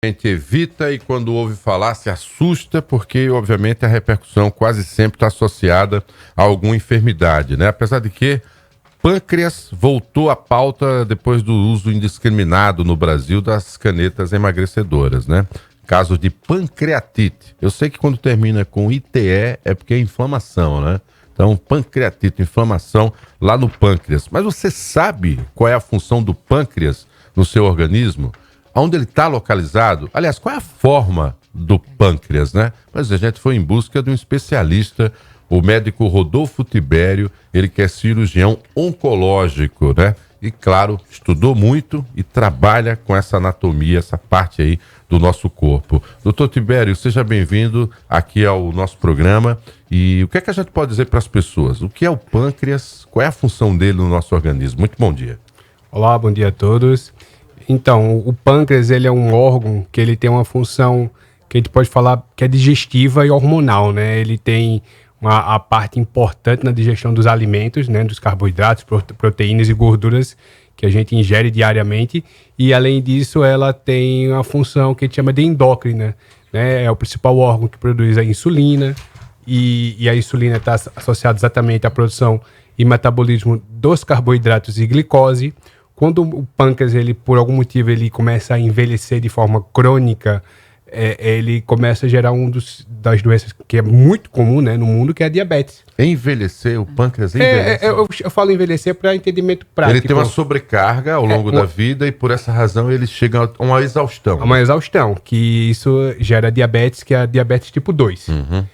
A gente evita e quando ouve falar se assusta, porque obviamente a repercussão quase sempre está associada a alguma enfermidade, né? Apesar de que pâncreas voltou à pauta depois do uso indiscriminado no Brasil das canetas emagrecedoras, né? Casos de pancreatite. Eu sei que quando termina com ITE é porque é inflamação, né? Então, pancreatite, inflamação lá no pâncreas. Mas você sabe qual é a função do pâncreas no seu organismo? Onde ele está localizado? Aliás, qual é a forma do pâncreas, né? Mas a gente foi em busca de um especialista, o médico Rodolfo Tibério, ele que é cirurgião oncológico, né? E, claro, estudou muito e trabalha com essa anatomia, essa parte aí do nosso corpo. Doutor Tibério, seja bem-vindo aqui ao nosso programa. E o que é que a gente pode dizer para as pessoas? O que é o pâncreas? Qual é a função dele no nosso organismo? Muito bom dia. Olá, bom dia a todos. Então, o pâncreas, ele é um órgão que ele tem uma função que a gente pode falar que é digestiva e hormonal, né? Ele tem a parte importante na digestão dos alimentos, né? Dos carboidratos, proteínas e gorduras que a gente ingere diariamente. E, além disso, ela tem a função que a gente chama de endócrina, né? É o principal órgão que produz a insulina. E a insulina está associada exatamente à produção e metabolismo dos carboidratos e glicose. Quando o pâncreas, ele, por algum motivo, ele começa a envelhecer de forma crônica, ele começa a gerar das doenças que é muito comum, né, no mundo, que é a diabetes. Envelhecer, o pâncreas envelhece? Eu falo envelhecer para entendimento prático. Ele tem uma sobrecarga ao longo da vida e, por essa razão, ele chega a uma exaustão. A uma exaustão, que isso gera diabetes, que é a diabetes tipo 2. Uhum.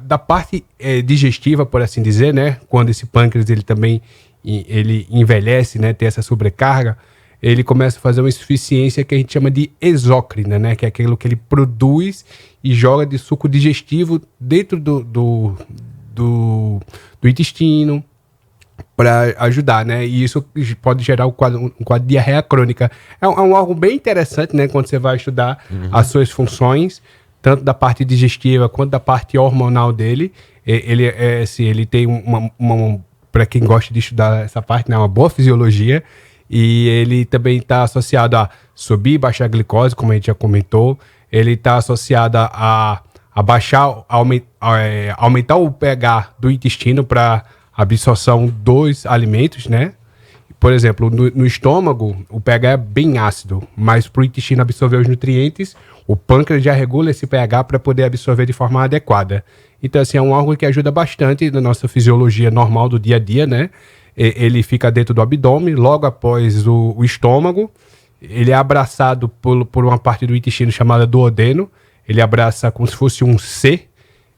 Da parte digestiva, por assim dizer, né, quando esse pâncreas ele também ele envelhece, né, tem essa sobrecarga, ele começa a fazer uma insuficiência que a gente chama de exócrina, né, que é aquilo que ele produz e joga de suco digestivo dentro do intestino para ajudar, né, e isso pode gerar um quadro de diarreia crônica. É um órgão bem interessante, né, quando você vai estudar as suas funções, tanto da parte digestiva quanto da parte hormonal dele. Ele tem para quem gosta de estudar essa parte, né, uma boa fisiologia, e ele também está associado a subir e baixar a glicose, como a gente já comentou. Ele está associado a aumentar o pH do intestino para absorção dos alimentos, né? Por exemplo, no estômago, o pH é bem ácido, mas para o intestino absorver os nutrientes, o pâncreas já regula esse pH para poder absorver de forma adequada. Então, assim, é um órgão que ajuda bastante na nossa fisiologia normal do dia a dia, né? Ele fica dentro do abdômen, logo após o estômago. Ele é abraçado por uma parte do intestino chamada duodeno. Ele abraça como se fosse um C,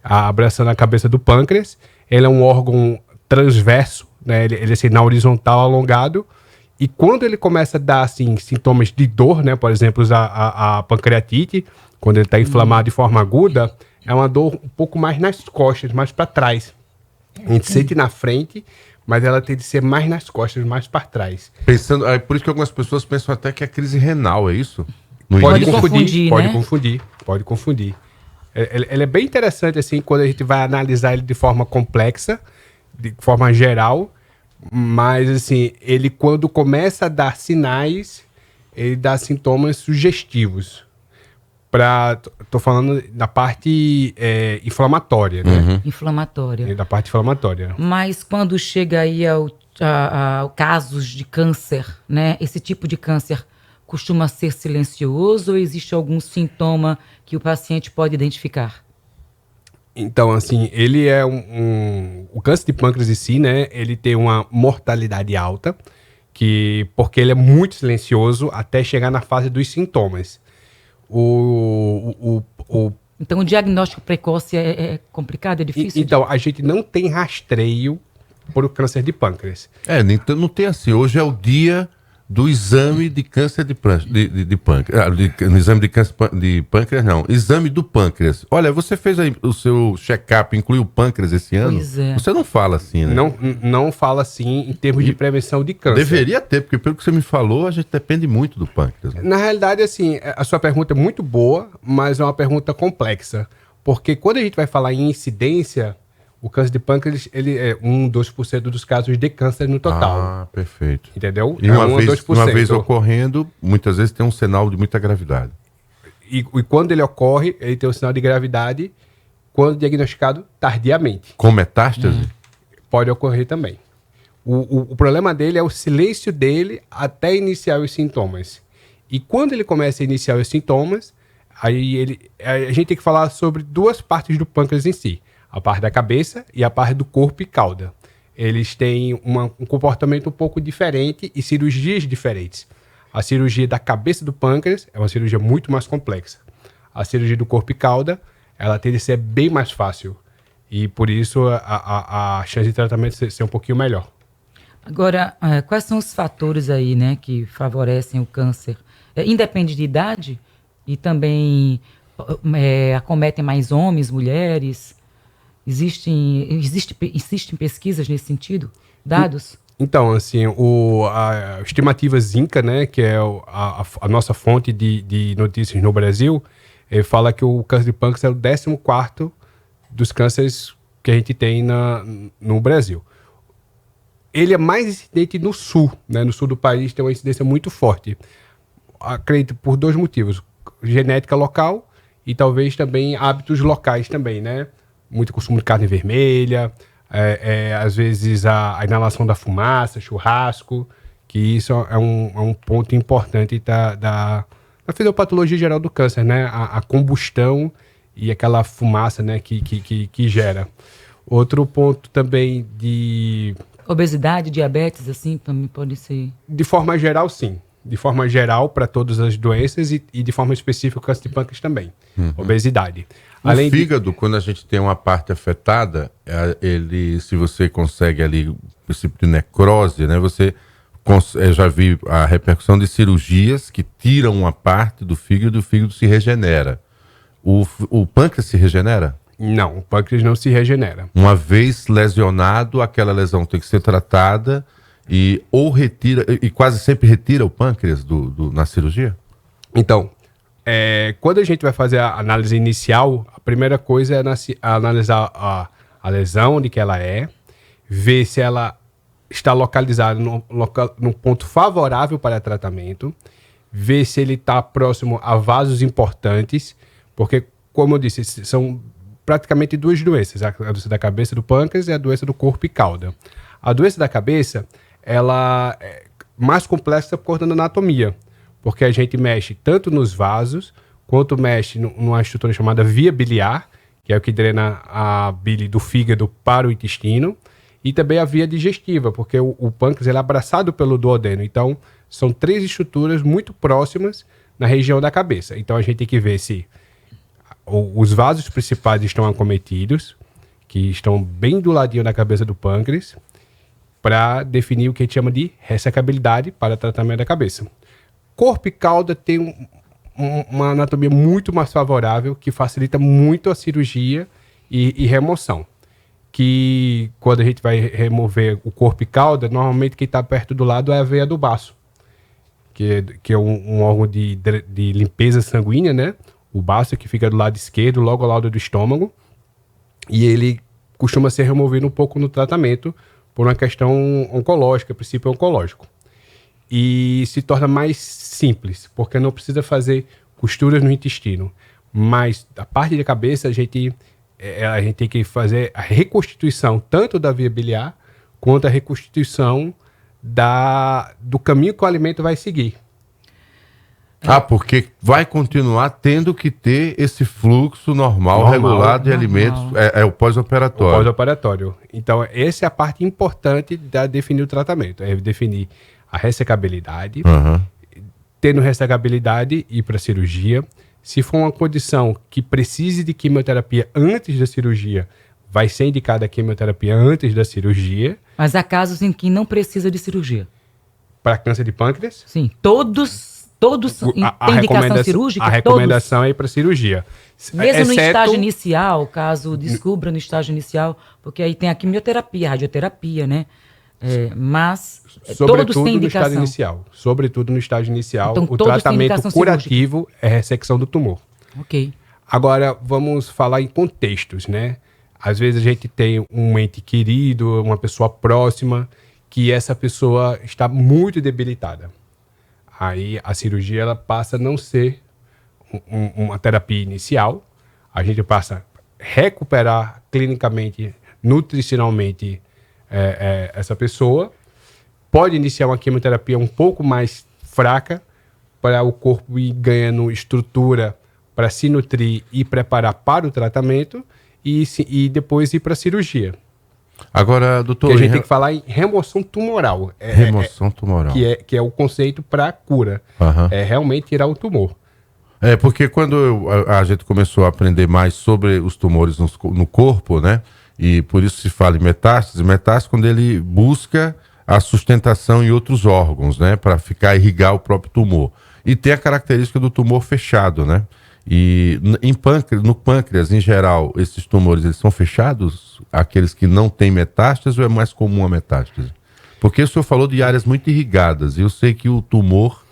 abraçando a cabeça do pâncreas. Ele é um órgão transverso, né? Ele é assim, na horizontal, alongado. E quando ele começa a dar assim, sintomas de dor, né? Por exemplo, a pancreatite, quando ele está inflamado de forma aguda, é uma dor um pouco mais nas costas, mais para trás. A gente sente na frente, mas ela tem de ser mais nas costas, mais para trás. Por isso que algumas pessoas pensam até que é crise renal, é isso? Pode confundir. Ele é bem interessante, assim, quando a gente vai analisar ele de forma complexa, de forma geral, mas, assim, ele quando começa a dar sinais, ele dá sintomas sugestivos. Tô falando da parte inflamatória, né? Uhum. Inflamatória. Da parte inflamatória. Mas quando chega aí ao casos de câncer, né? Esse tipo de câncer costuma ser silencioso ou existe algum sintoma que o paciente pode identificar? Então, assim, ele é o câncer de pâncreas em si, né? Ele tem uma mortalidade alta, porque ele é muito silencioso até chegar na fase dos sintomas. Então, o diagnóstico precoce é complicado, é difícil? Então, a gente não tem rastreio para o câncer de pâncreas. Não tem assim. Hoje é o dia do exame de câncer de pâncreas. No exame de câncer de pâncreas, não. Exame do pâncreas. Olha, você fez aí o seu check-up, incluiu o pâncreas esse ano? Pois é. Você não fala assim, né? Não fala assim em termos de prevenção de câncer. Deveria ter, porque pelo que você me falou, a gente depende muito do pâncreas. Na realidade, assim, a sua pergunta é muito boa, mas é uma pergunta complexa. Porque quando a gente vai falar em incidência, O câncer de pâncreas, ele é 2% dos casos de câncer no total. Ah, perfeito. Entendeu? E uma vez ocorrendo, muitas vezes tem um sinal de muita gravidade. E quando ele ocorre, ele tem um sinal de gravidade quando diagnosticado tardiamente. Com metástase? Pode ocorrer também. O problema dele é o silêncio dele até iniciar os sintomas. E quando ele começa a iniciar os sintomas, aí a gente tem que falar sobre duas partes do pâncreas em si. A parte da cabeça e a parte do corpo e cauda. Eles têm um comportamento um pouco diferente e cirurgias diferentes. A cirurgia da cabeça do pâncreas é uma cirurgia muito mais complexa. A cirurgia do corpo e cauda, ela tende a ser bem mais fácil. E por isso a chance de tratamento ser um pouquinho melhor. Agora, quais são os fatores aí, né, que favorecem o câncer? Independe de idade? E também acometem mais homens, mulheres? Existem pesquisas nesse sentido? Dados? Então, assim, a estimativa Zinca, né, que é a nossa fonte de notícias no Brasil, fala que o câncer de pâncreas é o 14º dos cânceres que a gente tem no Brasil. Ele é mais incidente no sul, né? No sul do país tem uma incidência muito forte. Acredito por dois motivos. Genética local e talvez também hábitos locais também, né? Muito consumo de carne vermelha, às vezes a inalação da fumaça, churrasco, que isso é um ponto importante da fisiopatologia geral do câncer, né? A combustão e aquela fumaça, né, que gera. Outro ponto também de... Obesidade, diabetes, assim, também pode ser... De forma geral, sim. De forma geral, para todas as doenças e de forma específica o câncer de pâncreas também. Obesidade. O fígado, quando a gente tem uma parte afetada, se você consegue ali o princípio de necrose, né? Eu já vi a repercussão de cirurgias que tiram uma parte do fígado e o fígado se regenera. O pâncreas se regenera? Não, o pâncreas não se regenera. Uma vez lesionado, aquela lesão tem que ser tratada e quase sempre retira o pâncreas na cirurgia? Então, quando a gente vai fazer a análise inicial, a primeira coisa é analisar a lesão, onde que ela é, ver se ela está localizada num ponto favorável para tratamento, ver se ele está próximo a vasos importantes, porque, como eu disse, são praticamente duas doenças, a doença da cabeça do pâncreas e a doença do corpo e cauda. A doença da cabeça, ela é mais complexa por conta da anatomia, porque a gente mexe tanto nos vasos, quanto mexe numa estrutura chamada via biliar, que é o que drena a bile do fígado para o intestino, e também a via digestiva, porque o pâncreas ele é abraçado pelo duodeno. Então, são três estruturas muito próximas na região da cabeça. Então, a gente tem que ver se os vasos principais estão acometidos, que estão bem do ladinho da cabeça do pâncreas, para definir o que a gente chama de ressecabilidade para tratamento da cabeça. Corpo e cauda tem uma anatomia muito mais favorável, que facilita muito a cirurgia e remoção. Que quando a gente vai remover o corpo e cauda, normalmente quem está perto do lado é a veia do baço, que é um órgão de limpeza sanguínea, né? O baço que fica do lado esquerdo, logo ao lado do estômago, e ele costuma ser removido um pouco no tratamento por uma questão oncológica, princípio oncológico. E se torna mais simples, porque não precisa fazer costuras no intestino. Mas a parte da cabeça, a gente tem que fazer a reconstituição tanto da via biliar, quanto a reconstituição do caminho que o alimento vai seguir. Porque vai continuar tendo que ter esse fluxo normal regulado de alimentos. É o pós-operatório. O pós-operatório. Então, essa é a parte importante de definir o tratamento. É definir a ressecabilidade. Tendo ressecabilidade, ir para a cirurgia. Se for uma condição que precise de quimioterapia antes da cirurgia, vai ser indicada a quimioterapia antes da cirurgia. Mas há casos em que não precisa de cirurgia. Para câncer de pâncreas? Sim, todos têm indicação cirúrgica? A recomendação é ir para cirurgia. Mesmo no estágio inicial, caso descubra no estágio inicial, porque aí tem a quimioterapia, a radioterapia, né? Mas todos têm indicação. Sobretudo no estágio inicial, então, o tratamento curativo é a ressecção do tumor. Ok. Agora, vamos falar em contextos, né? Às vezes a gente tem um ente querido, uma pessoa próxima, que essa pessoa está muito debilitada. Aí a cirurgia ela passa a não ser uma terapia inicial, a gente passa a recuperar clinicamente, nutricionalmente essa pessoa, pode iniciar uma quimioterapia um pouco mais fraca para o corpo ir ganhando estrutura para se nutrir e preparar para o tratamento e depois ir para a cirurgia. Agora, doutor... Que a gente tem que falar em remoção tumoral. Remoção tumoral. Que é o conceito para cura. Aham. É realmente tirar o tumor. Porque quando a gente começou a aprender mais sobre os tumores no corpo, né? E por isso se fala em metástase. Metástase quando ele busca a sustentação em outros órgãos, né? Para irrigar o próprio tumor. E tem a característica do tumor fechado, né? E no pâncreas, em geral, esses tumores, eles são fechados? Aqueles que não têm metástase ou é mais comum a metástase? Porque o senhor falou de áreas muito irrigadas. E eu sei que o tumor,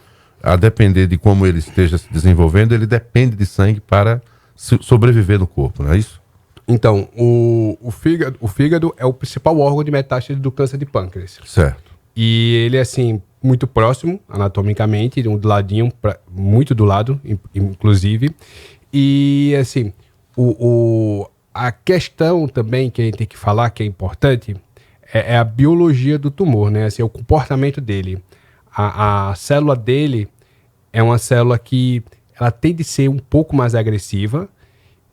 a depender de como ele esteja se desenvolvendo, ele depende de sangue para sobreviver no corpo, não é isso? Então, o fígado é o principal órgão de metástase do câncer de pâncreas. Certo. E ele é, assim, muito próximo, anatomicamente, do ladinho, muito do lado, inclusive. E, assim, a questão também que a gente tem que falar, que é importante, é a biologia do tumor, né? Assim, o comportamento dele. A célula dele é uma célula que ela tem de ser um pouco mais agressiva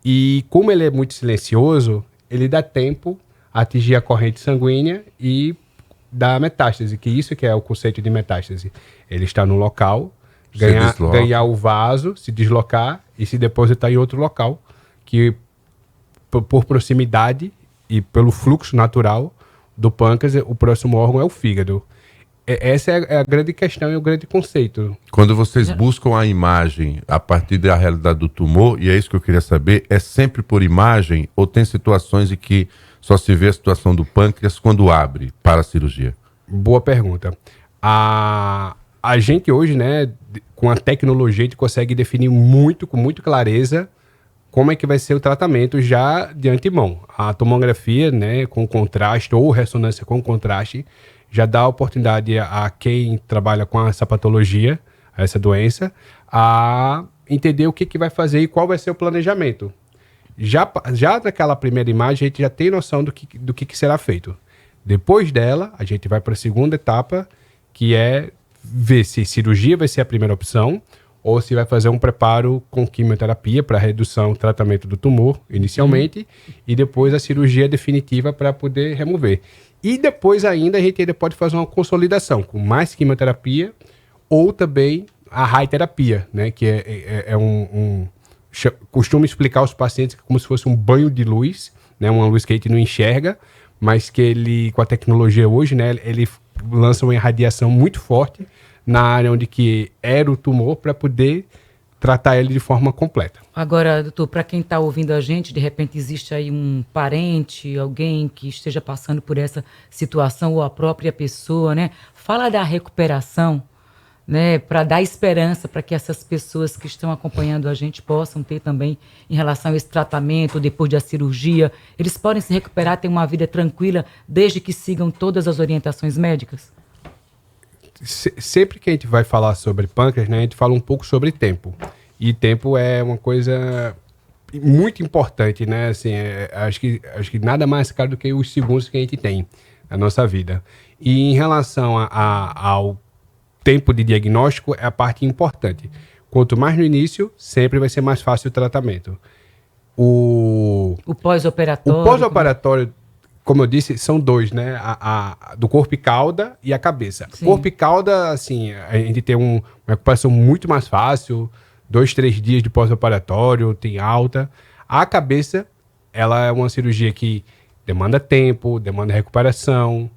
e como ele é muito silencioso, ele dá tempo a atingir a corrente sanguínea e dar metástase, que isso que é o conceito de metástase. Ele está no local, ganhar o vaso, se deslocar e se depositar em outro local, que por proximidade e pelo fluxo natural do pâncreas, o próximo órgão é o fígado. Essa é a grande questão e o grande conceito. Quando vocês buscam a imagem a partir da realidade do tumor, e é isso que eu queria saber, é sempre por imagem ou tem situações em que só se vê a situação do pâncreas quando abre para a cirurgia? Boa pergunta. A gente hoje, né, com a tecnologia, a gente consegue definir com muita clareza como é que vai ser o tratamento já de antemão. A tomografia, né, com contraste ou ressonância com contraste, já dá a oportunidade a quem trabalha com essa patologia, essa doença, a entender o que vai fazer e qual vai ser o planejamento. Já naquela primeira imagem, a gente já tem noção do que será feito. Depois dela, a gente vai para a segunda etapa, que é ver se cirurgia vai ser a primeira opção ou se vai fazer um preparo com quimioterapia para redução, tratamento do tumor, inicialmente, e depois a cirurgia definitiva para poder remover. E depois ainda a gente ainda pode fazer uma consolidação com mais quimioterapia ou também a radioterapia, né? Que costumo explicar aos pacientes que é como se fosse um banho de luz, né? Uma luz que a gente não enxerga, mas que ele, com a tecnologia hoje, né? Ele lança uma irradiação muito forte na área onde que era o tumor para poder tratar ele de forma completa. Agora, doutor, para quem está ouvindo a gente, de repente existe aí um parente, alguém que esteja passando por essa situação ou a própria pessoa, né? Fala da recuperação, né? Para dar esperança para que essas pessoas que estão acompanhando a gente possam ter também em relação a esse tratamento, depois da cirurgia, eles podem se recuperar, ter uma vida tranquila, desde que sigam todas as orientações médicas? Sempre que a gente vai falar sobre pâncreas, né, a gente fala um pouco sobre tempo. E tempo é uma coisa muito importante, né? Assim, acho que nada mais caro do que os segundos que a gente tem na nossa vida. E em relação ao tempo de diagnóstico, é a parte importante. Quanto mais no início, sempre vai ser mais fácil o tratamento. O pós-operatório. O pós-operatório, como eu disse, são dois, né? Do corpo e cauda e a cabeça. Sim. Corpo e cauda, assim, a gente tem uma recuperação muito mais fácil, 2-3 dias de pós-operatório, tem alta. A cabeça, ela é uma cirurgia que demanda tempo, demanda recuperação.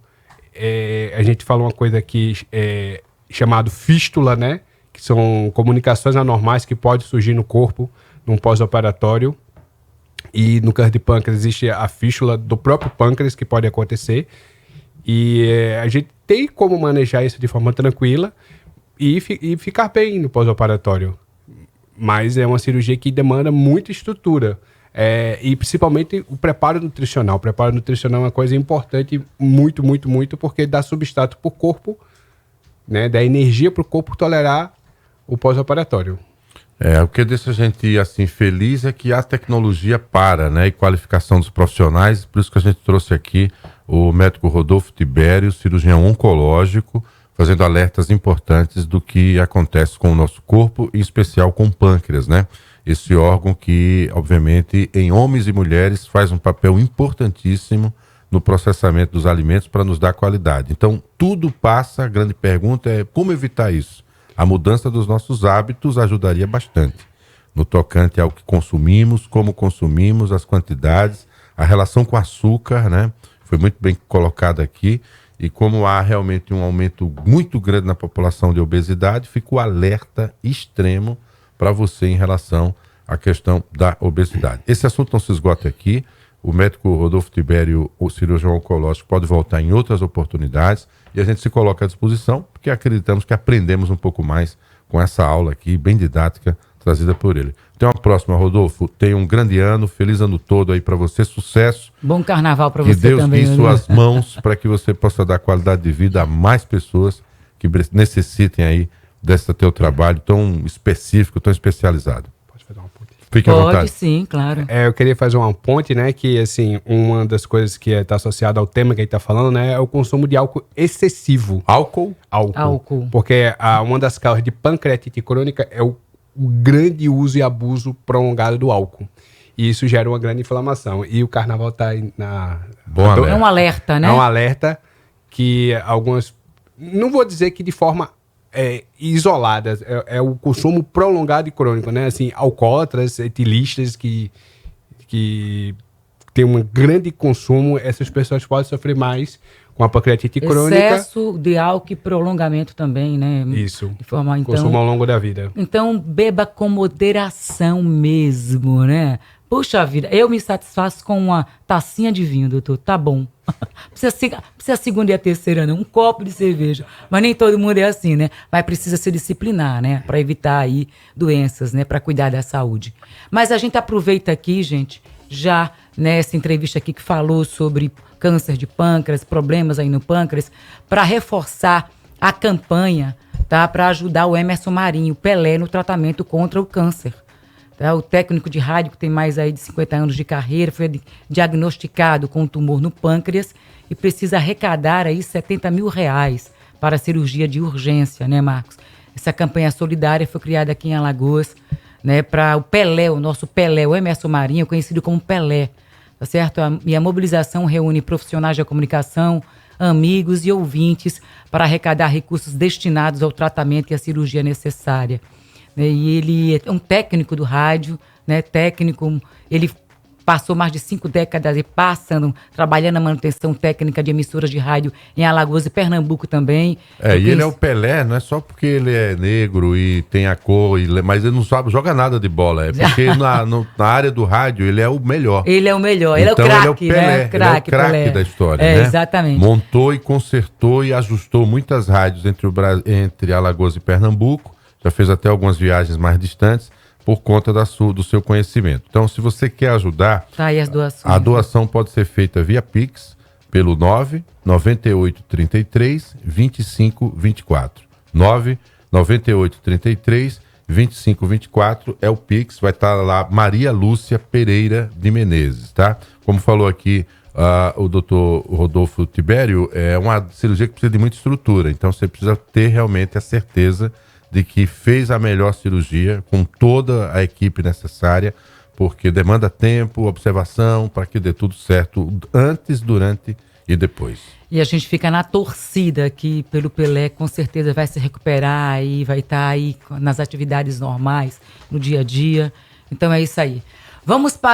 A gente fala uma coisa aqui chamado fístula, né? Que são comunicações anormais que podem surgir no corpo num pós-operatório. E no câncer de pâncreas existe a fístula do próprio pâncreas que pode acontecer. E a gente tem como manejar isso de forma tranquila e ficar bem no pós-operatório. Mas é uma cirurgia que demanda muita estrutura. E principalmente o preparo nutricional. O preparo nutricional é uma coisa importante, muito, muito, muito, porque dá substrato para o corpo, né? Dá energia para o corpo tolerar o pós-operatório. O que deixa a gente assim feliz é que a tecnologia para, né? E qualificação dos profissionais, por isso que a gente trouxe aqui o médico Rodolfo Tibério, cirurgião oncológico, fazendo alertas importantes do que acontece com o nosso corpo, em especial com o pâncreas, né? Esse órgão que, obviamente, em homens e mulheres faz um papel importantíssimo no processamento dos alimentos para nos dar qualidade. Então, tudo passa, a grande pergunta é como evitar isso? A mudança dos nossos hábitos ajudaria bastante no tocante ao que consumimos, como consumimos, as quantidades, a relação com o açúcar, né? Foi muito bem colocado aqui. E como há realmente um aumento muito grande na população de obesidade, fica o alerta extremo para você em relação à questão da obesidade. Esse assunto não se esgota aqui. O médico Rodolfo Tibério, o cirurgião oncológico, pode voltar em outras oportunidades e a gente se coloca à disposição porque acreditamos que aprendemos um pouco mais com essa aula aqui, bem didática, trazida por ele. Até uma próxima, Rodolfo. Tenha um grande ano, feliz ano todo aí para você, sucesso. Bom carnaval para você Deus também. Que Deus guie suas mãos para que você possa dar qualidade de vida a mais pessoas que necessitem aí desse teu trabalho tão específico, tão especializado. Pode fazer uma ponte? Fique à vontade. Pode sim, claro. Eu queria fazer uma ponte, né, que assim, uma das coisas que está associada ao tema que a gente está falando, né, é o consumo de álcool excessivo. Álcool? Álcool. Porque uma das causas de pancreatite crônica é o grande uso e abuso prolongado do álcool. E isso gera uma grande inflamação. E o carnaval está aí na... É um alerta, né? É um alerta que algumas... Não vou dizer que de forma isolada, é o consumo prolongado e crônico, né? Assim, alcoólatras, etilistas que tem um grande consumo, essas pessoas podem sofrer mais com a pancreatite crônica. Excesso de álcool e prolongamento também, né? Isso. Então, consumo ao longo da vida. Então, beba com moderação mesmo, né? Puxa vida, eu me satisfaço com uma tacinha de vinho, doutor. Tá bom. Precisa a segunda e a terceira, não. Um copo de cerveja. Mas nem todo mundo é assim, né? Mas precisa se disciplinar, né? Para evitar aí doenças, né? Para cuidar da saúde. Mas a gente aproveita aqui, gente, já nessa entrevista aqui que falou sobre câncer de pâncreas, problemas aí no pâncreas, para reforçar a campanha, tá? Para ajudar o Emerson Marinho, Pelé, no tratamento contra o câncer. Tá? O técnico de rádio, que tem mais aí de 50 anos de carreira, foi diagnosticado com um tumor no pâncreas e precisa arrecadar aí R$70 mil para a cirurgia de urgência, né, Marcos? Essa campanha solidária foi criada aqui em Alagoas, né, para o Pelé, o nosso Pelé, o Emerson Marinho, conhecido como Pelé, tá certo? E a mobilização reúne profissionais da comunicação, amigos e ouvintes para arrecadar recursos destinados ao tratamento e à cirurgia necessária. E ele é um técnico do rádio, né? Ele passou mais de 5 décadas trabalhando na manutenção técnica de emissoras de rádio em Alagoas e Pernambuco também. E ele é o Pelé, não é só porque ele é negro e tem a cor, mas ele não sabe, joga nada de bola, é porque na área do rádio ele é o melhor. Ele é o melhor, então, ele é o craque, né? Ele é o craque da história, né? Exatamente. Montou e consertou e ajustou muitas rádios entre Alagoas e Pernambuco, já fez até algumas viagens mais distantes, por conta do seu conhecimento. Então, se você quer ajudar, tá aí as doações. A doação pode ser feita via Pix pelo 99833 2524. 99833 2524 é o Pix, vai estar lá Maria Lúcia Pereira de Menezes, tá? Como falou aqui o doutor Rodolfo Tibério, é uma cirurgia que precisa de muita estrutura, então você precisa ter realmente a certeza de que fez a melhor cirurgia com toda a equipe necessária, porque demanda tempo, observação, para que dê tudo certo antes, durante e depois. E a gente fica na torcida que pelo Pelé com certeza vai se recuperar e vai estar aí nas atividades normais, no dia a dia. Então é isso aí. Vamos para